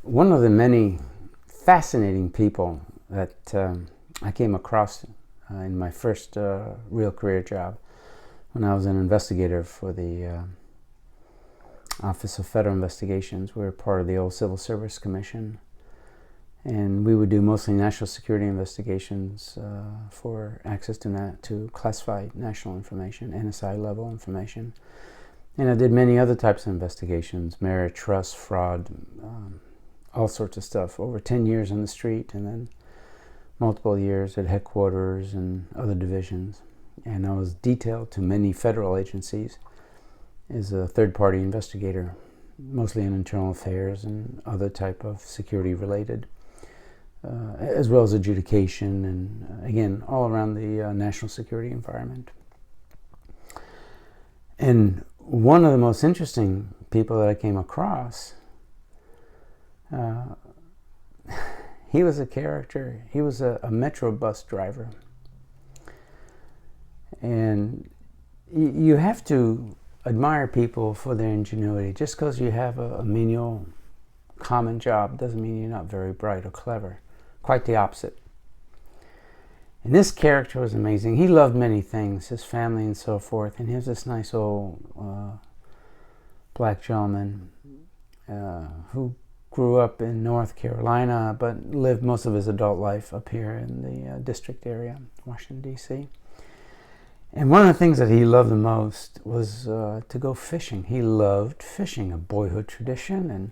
One of the many fascinating people that I came across in my first real career job when I was an investigator for the Office of Federal Investigations. We were part of the old Civil Service Commission, and we would do mostly national security investigations for access to classified national information, NSI level information. And I did many other types of investigations, merit, trust, fraud, all sorts of stuff, over 10 years on the street, and then multiple years at headquarters and other divisions. And I was detailed to many federal agencies as a third-party investigator, mostly in internal affairs and other type of security-related, as well as adjudication, and again, all around the national security environment. And one of the most interesting people that I came across, he was a character. He was a metro bus driver. And you have to admire people for their ingenuity. Just because you have a menial, common job doesn't mean you're not very bright or clever. Quite the opposite. And this character was amazing. He loved many things, his family and so forth. And he was this nice old black gentleman who grew up in North Carolina, but lived most of his adult life up here in the district area, Washington, D.C. And one of the things that he loved the most was to go fishing. He loved fishing, a boyhood tradition, and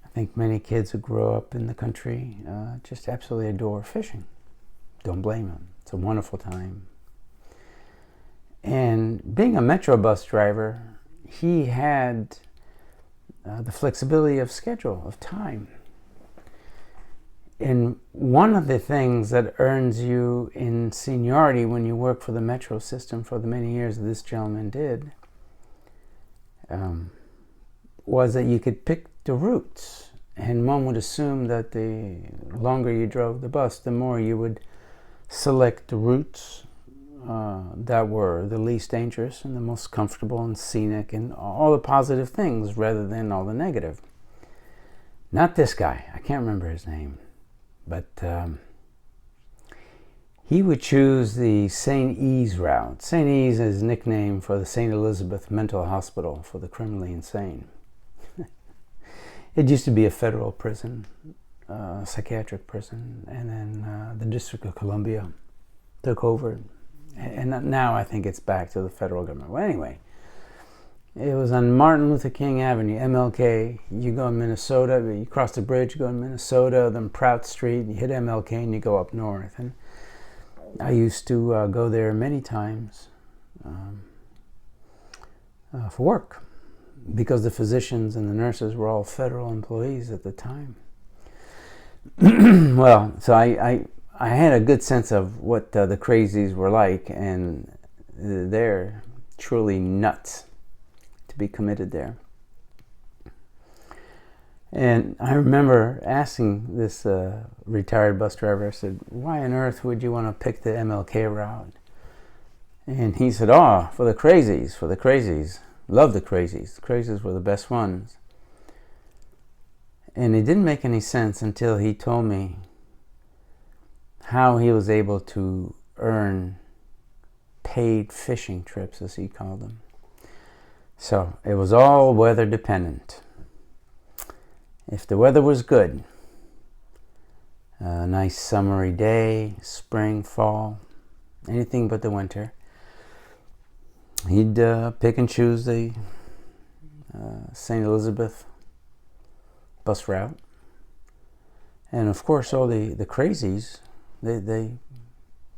I think many kids who grow up in the country just absolutely adore fishing. Don't blame him. It's a wonderful time. And being a metro bus driver, he had the flexibility of schedule, of time. And one of the things that earns you in seniority when you work for the metro system for the many years that this gentleman did was that you could pick the routes. And one would assume that the longer you drove the bus, the more you would select the routes that were the least dangerous and the most comfortable and scenic and all the positive things rather than all the negative. Not this guy. I can't remember his name. But he would choose the St. E's route. St. E's is a nickname for the St. Elizabeth Mental Hospital for the criminally insane. It used to be a federal prison, psychiatric prison, and then the District of Columbia took over. And now I think it's back to the federal government. Well, anyway, it was on Martin Luther King Avenue, MLK. You go in Minnesota, you cross the bridge, you go in Minnesota, then Prout Street, you hit MLK and you go up north. And I used to go there many times for work because the physicians and the nurses were all federal employees at the time. Well, so I had a good sense of what the crazies were like, and they're truly nuts to be committed there. And I remember asking this retired bus driver, I said, why on earth would you want to pick the MLK route? And he said, oh, for the crazies. Love the crazies. The crazies were the best ones. And it didn't make any sense until he told me how he was able to earn paid fishing trips, as he called them. So it was all weather dependent. If the weather was good, a nice summery day, spring, fall, anything but the winter, he'd pick and choose the St. Elizabeth bus route. And of course, all the crazies, they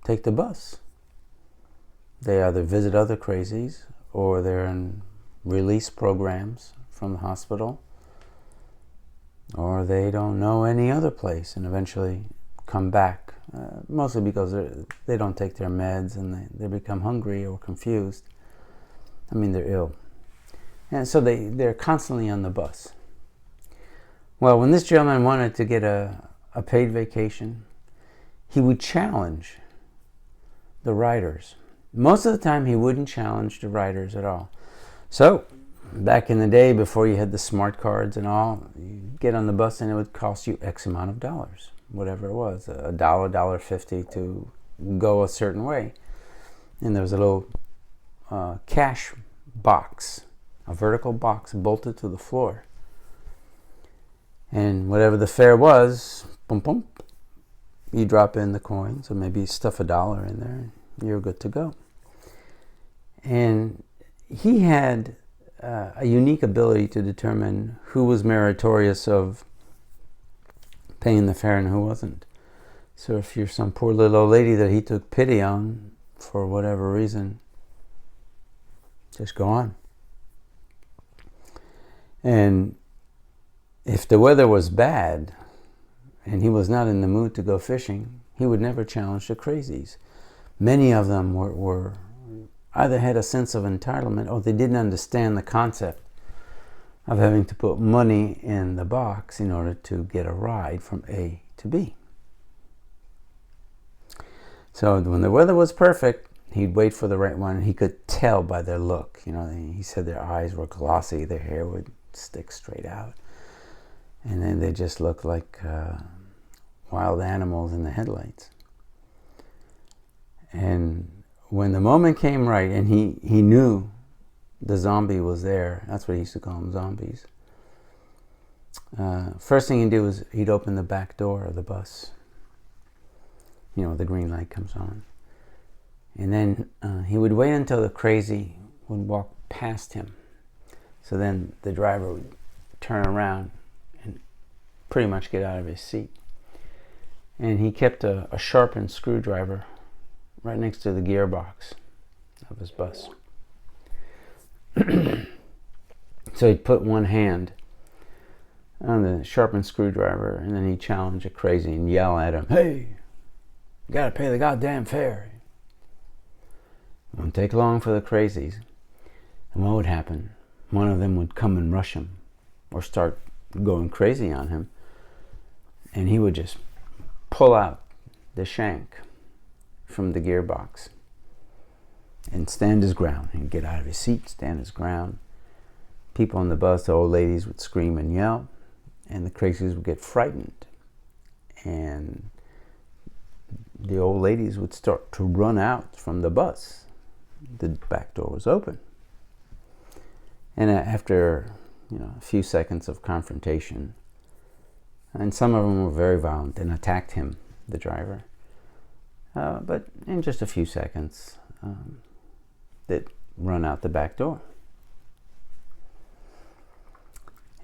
take the bus. They either visit other crazies or they're in release programs from the hospital, or they don't know any other place and eventually come back, mostly because they don't take their meds and they become hungry or confused. I mean, they're ill. And so they're constantly on the bus. Well, when this gentleman wanted to get a paid vacation, he would challenge the riders. Most of the time, he wouldn't challenge the riders at all. So back in the day, before you had the smart cards and all, you'd get on the bus and it would cost you X amount of dollars, whatever it was, $1, $1.50 to go a certain way. And there was a little cash box, a vertical box bolted to the floor. And whatever the fare was, boom, boom, you drop in the coins, or maybe stuff $1 in there, and you're good to go. And he had a unique ability to determine who was meritorious of paying the fare and who wasn't. So if you're some poor little old lady that he took pity on for whatever reason, just go on. And if the weather was bad and he was not in the mood to go fishing, he would never challenge the crazies. Many of them were either had a sense of entitlement, or they didn't understand the concept of having to put money in the box in order to get a ride from A to B. So when the weather was perfect, he'd wait for the right one, and he could tell by their look. You know, he said their eyes were glossy, their hair would stick straight out, and then they just looked like wild animals in the headlights. And when the moment came right, and he knew the zombie was there, that's what he used to call them, zombies. First thing he'd do was he'd open the back door of the bus. You know, the green light comes on. And then he would wait until the crazy would walk past him. So then the driver would turn around and pretty much get out of his seat. And he kept a sharpened screwdriver right next to the gearbox of his bus. So he'd put one hand on the sharpened screwdriver, and then he'd challenge a crazy and yell at him, "Hey, you gotta pay the goddamn fare." It wouldn't take long for the crazies. And what would happen? One of them would come and rush him, or start going crazy on him, and he would just pull out the shank from the gearbox and stand his ground. He'd get out of his seat, stand his ground. People on the bus, the old ladies, would scream and yell, and the crazies would get frightened, and the old ladies would start to run out from the bus. The back door was open, and after a few seconds of confrontation, and some of them were very violent and attacked him, the driver, but in just a few seconds, they'd run out the back door.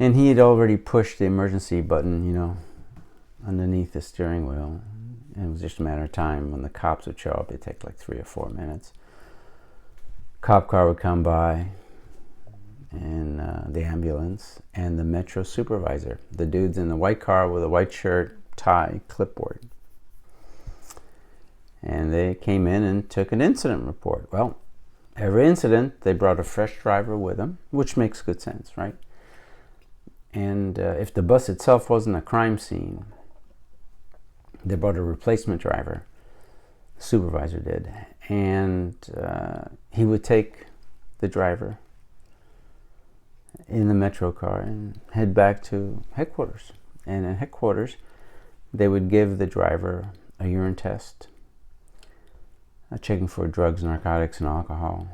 And he had already pushed the emergency button, underneath the steering wheel. And it was just a matter of time when the cops would show up. It'd take like 3 or 4 minutes. Cop car would come by, and the ambulance, and the metro supervisor. The dude's in the white car with a white shirt, tie, clipboard. And they came in and took an incident report. Well, every incident, they brought a fresh driver with them, which makes good sense, right? And if the bus itself wasn't a crime scene, they brought a replacement driver. The supervisor did. And he would take the driver in the metro car and head back to headquarters. And at headquarters, they would give the driver a urine test, checking for drugs, narcotics, and alcohol.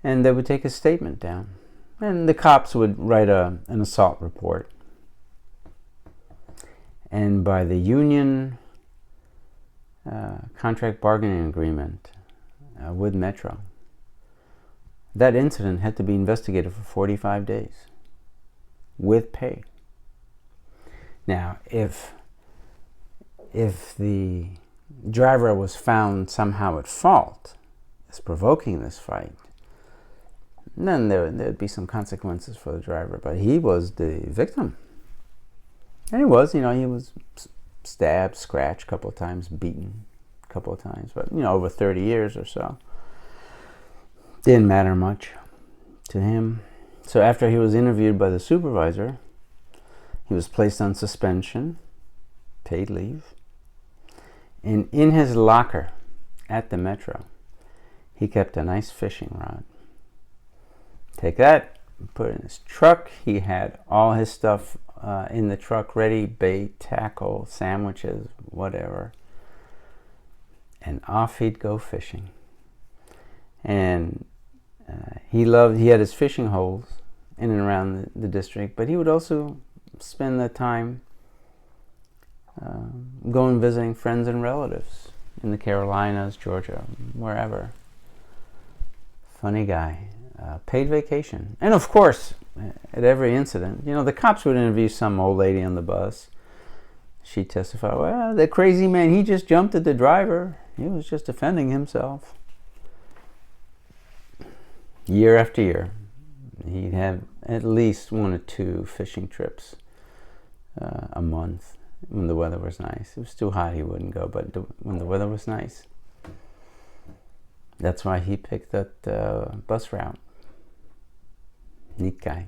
And they would take a statement down. And the cops would write an assault report. And by the union contract bargaining agreement with Metro, that incident had to be investigated for 45 days with pay. Now, if the driver was found somehow at fault as provoking this fight, then there'd be some consequences for the driver. But he was the victim. And he was stabbed, scratched a couple of times, beaten a couple of times. But, over 30 years or so. Didn't matter much to him. So after he was interviewed by the supervisor, he was placed on suspension, paid leave. And in his locker at the Metro, he kept a nice fishing rod. Take that, put it in his truck. He had all his stuff in the truck ready, bait, tackle, sandwiches, whatever. And off he'd go fishing. And he had his fishing holes in and around the district, but he would also spend the time going visiting friends and relatives in the Carolinas, Georgia, wherever. Funny guy. Paid vacation. And of course, at every incident, the cops would interview some old lady on the bus. She'd testify, well, the crazy man, he just jumped at the driver. He was just defending himself. Year after year, he'd have at least 1 or 2 fishing trips a month when the weather was nice. If it was too hot, he wouldn't go, but when the weather was nice. That's why he picked that bus route. Neat guy.